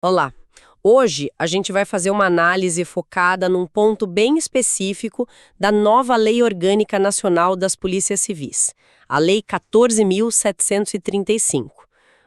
Olá! Hoje a gente vai fazer uma análise focada num ponto bem específico da nova Lei Orgânica Nacional das Polícias Civis, a Lei 14.735.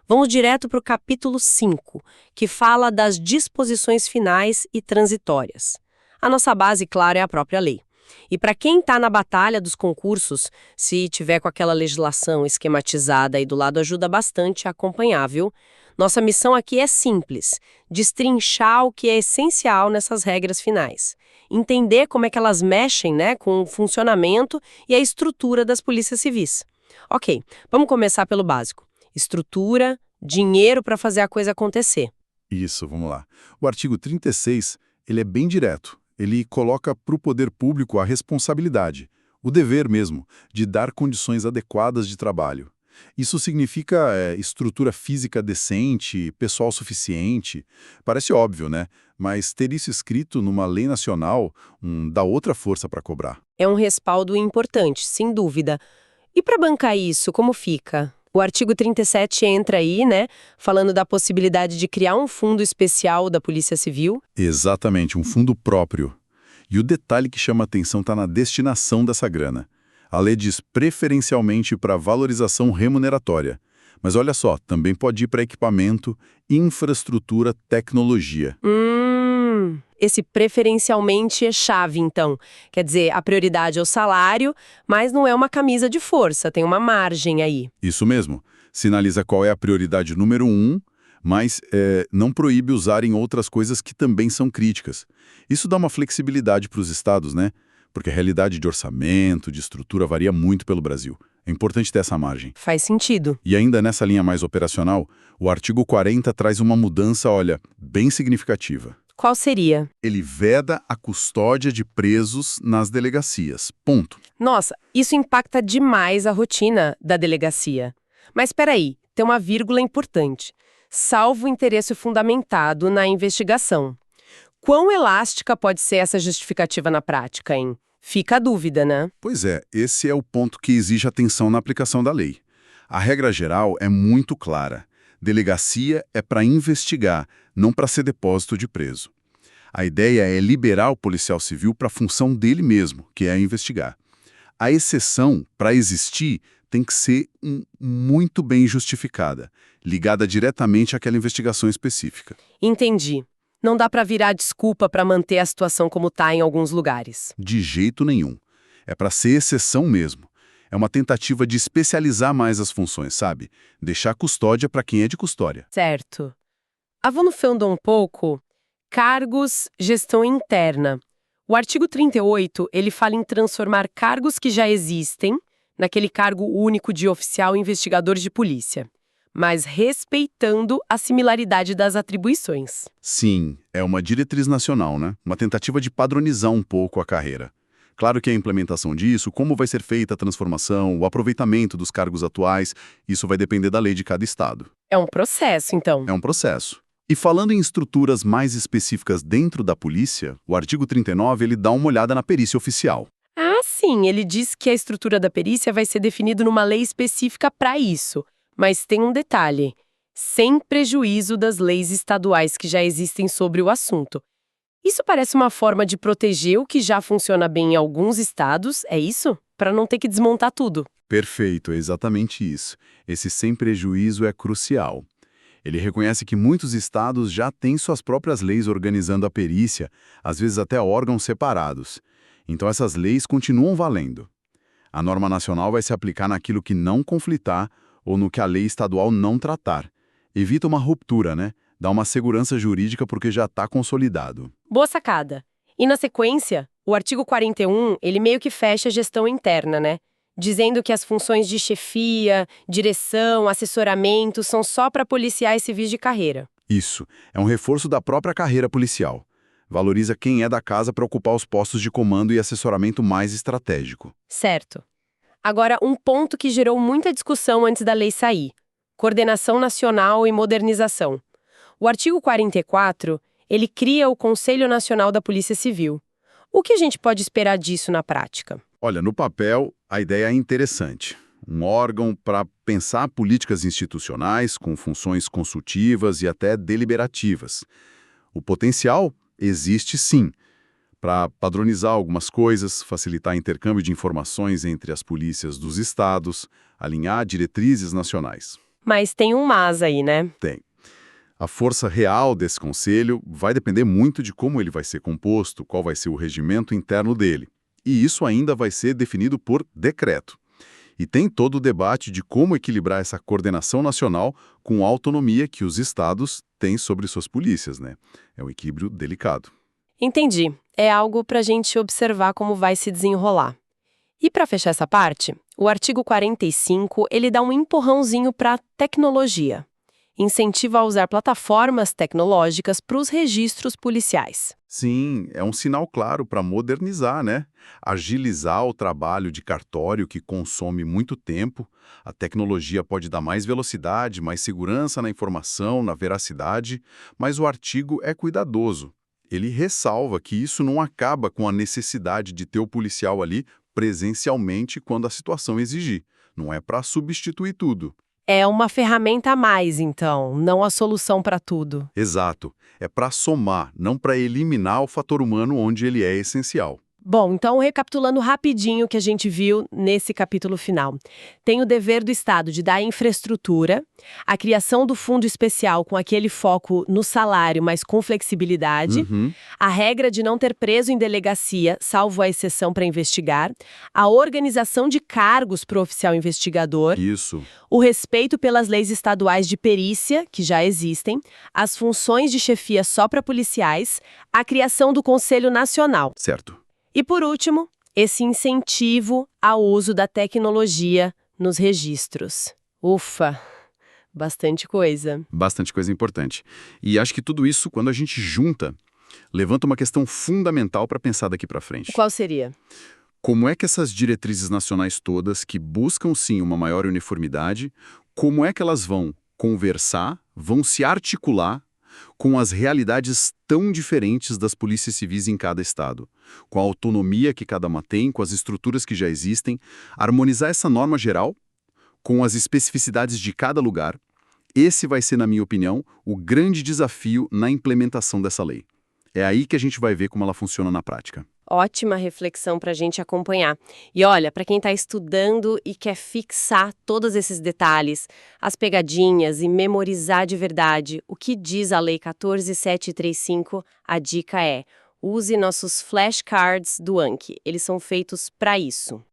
Vamos direto para o capítulo 5, que fala das disposições finais e transitórias. A nossa base, claro, é a própria lei. E para quem está na batalha dos concursos, se tiver com aquela legislação esquematizada aí do lado, ajuda bastante a acompanhar, viu? Nossa missão aqui é simples: destrinchar o que é essencial nessas regras finais. Entender como é que elas mexem, né, com o funcionamento e a estrutura das polícias civis. Ok, vamos começar pelo básico. Estrutura, dinheiro para fazer a coisa acontecer. Isso, vamos lá. O artigo 36, ele é bem direto. Ele coloca para o poder público a responsabilidade, o dever mesmo, de dar condições adequadas de trabalho. Isso significa estrutura física decente, pessoal suficiente. Parece óbvio, né? Mas ter isso escrito numa lei nacional dá outra força para cobrar. É um respaldo importante, sem dúvida. E para bancar isso, como fica? O artigo 37 entra aí, né, falando da possibilidade de criar um fundo especial da Polícia Civil. Exatamente, um fundo próprio. E o detalhe que chama atenção está na destinação dessa grana. A lei diz preferencialmente para valorização remuneratória. Mas olha só, também pode ir para equipamento, infraestrutura, tecnologia. Esse preferencialmente é chave, então. Quer dizer, a prioridade é o salário, mas não é uma camisa de força, tem uma margem aí. Isso mesmo. Sinaliza qual é a prioridade número um, mas não proíbe usarem outras coisas que também são críticas. Isso dá uma flexibilidade para os estados, né? Porque a realidade de orçamento, de estrutura varia muito pelo Brasil. É importante ter essa margem. Faz sentido. E ainda nessa linha mais operacional, o artigo 40 traz uma mudança, olha, bem significativa. Qual seria? Ele veda a custódia de presos nas delegacias. Ponto. Nossa, isso impacta demais a rotina da delegacia. Mas espera aí, tem uma vírgula importante. Salvo o interesse fundamentado na investigação. Quão elástica pode ser essa justificativa na prática, hein? Fica a dúvida, né? Pois é, esse é o ponto que exige atenção na aplicação da lei. A regra geral é muito clara. Delegacia é para investigar, não para ser depósito de preso. A ideia é liberar o policial civil para a função dele mesmo, que é investigar. A exceção, para existir, tem que ser muito bem justificada, ligada diretamente àquela investigação específica. Entendi. Não dá para virar desculpa para manter a situação como está em alguns lugares. De jeito nenhum. É para ser exceção mesmo. É uma tentativa de especializar mais as funções, sabe? Deixar custódia para quem é de custódia. Certo. Avançando um pouco, cargos, gestão interna. O artigo 38, ele fala em transformar cargos que já existem naquele cargo único de oficial investigador de polícia, mas respeitando a similaridade das atribuições. Sim, é uma diretriz nacional, né? Uma tentativa de padronizar um pouco a carreira. Claro que a implementação disso, como vai ser feita a transformação, o aproveitamento dos cargos atuais, isso vai depender da lei de cada estado. É um processo, então. É um processo. E falando em estruturas mais específicas dentro da polícia, o artigo 39 ele dá uma olhada na perícia oficial. Ah, sim, ele diz que a estrutura da perícia vai ser definida numa lei específica para isso. Mas tem um detalhe: sem prejuízo das leis estaduais que já existem sobre o assunto. Isso parece uma forma de proteger o que já funciona bem em alguns estados, é isso? Para não ter que desmontar tudo. Perfeito, é exatamente isso. Esse sem prejuízo é crucial. Ele reconhece que muitos estados já têm suas próprias leis organizando a perícia, às vezes até órgãos separados. Então essas leis continuam valendo. A norma nacional vai se aplicar naquilo que não conflitar ou no que a lei estadual não tratar. Evita uma ruptura, né? Dá uma segurança jurídica porque já está consolidado. Boa sacada. E na sequência, o artigo 41, ele meio que fecha a gestão interna, né? Dizendo que as funções de chefia, direção, assessoramento são só para policiais civis de carreira. Isso, é um reforço da própria carreira policial. Valoriza quem é da casa para ocupar os postos de comando e assessoramento mais estratégico. Certo. Agora, um ponto que gerou muita discussão antes da lei sair: coordenação nacional e modernização. O artigo 44, ele cria o Conselho Nacional da Polícia Civil. O que a gente pode esperar disso na prática? Olha, no papel, a ideia é interessante. um órgão para pensar políticas institucionais com funções consultivas e até deliberativas. O potencial existe sim, para padronizar algumas coisas, facilitar intercâmbio de informações entre as polícias dos estados, alinhar diretrizes nacionais. Mas tem um mas aí, né? Tem. A força real desse conselho vai depender muito de como ele vai ser composto, qual vai ser o regimento interno dele. E isso ainda vai ser definido por decreto. E tem todo o debate de como equilibrar essa coordenação nacional com a autonomia que os estados têm sobre suas polícias, né? É um equilíbrio delicado. Entendi. É algo para a gente observar como vai se desenrolar. E para fechar essa parte, o artigo 45, ele dá um empurrãozinho para a tecnologia. Incentiva a usar plataformas tecnológicas para os registros policiais. Sim, é um sinal claro para modernizar, né? Agilizar o trabalho de cartório que consome muito tempo. A tecnologia pode dar mais velocidade, mais segurança na informação, na veracidade, mas o artigo é cuidadoso. Ele ressalva que isso não acaba com a necessidade de ter o policial ali presencialmente quando a situação exigir. Não é para substituir tudo. É uma ferramenta a mais, então, não a solução para tudo. Exato. É para somar, não para eliminar o fator humano onde ele é essencial. Bom, então recapitulando rapidinho o que a gente viu nesse capítulo final. Tem o dever do Estado de dar infraestrutura, a criação do fundo especial com aquele foco no salário, mas com flexibilidade, a regra de não ter preso em delegacia, salvo a exceção para investigar, a organização de cargos para o oficial investigador, Isso. o respeito pelas leis estaduais de perícia, que já existem, as funções de chefia só para policiais, a criação do Conselho Nacional. Certo. E, por último, esse incentivo ao uso da tecnologia nos registros. Ufa, bastante coisa. Bastante coisa importante. E acho que tudo isso, quando a gente junta, levanta uma questão fundamental para pensar daqui para frente. Qual seria? Como é que essas diretrizes nacionais todas, que buscam sim uma maior uniformidade, como é que elas vão conversar, vão se articular com as realidades tão diferentes das polícias civis em cada estado, com a autonomia que cada uma tem, com as estruturas que já existem, harmonizar essa norma geral com as especificidades de cada lugar. Esse vai ser, na minha opinião, o grande desafio na implementação dessa lei. É aí que a gente vai ver como ela funciona na prática. Ótima reflexão para a gente acompanhar. E olha, para quem está estudando e quer fixar todos esses detalhes, as pegadinhas e memorizar de verdade o que diz a Lei 14.735, a dica é: use nossos flashcards do Anki. Eles são feitos para isso.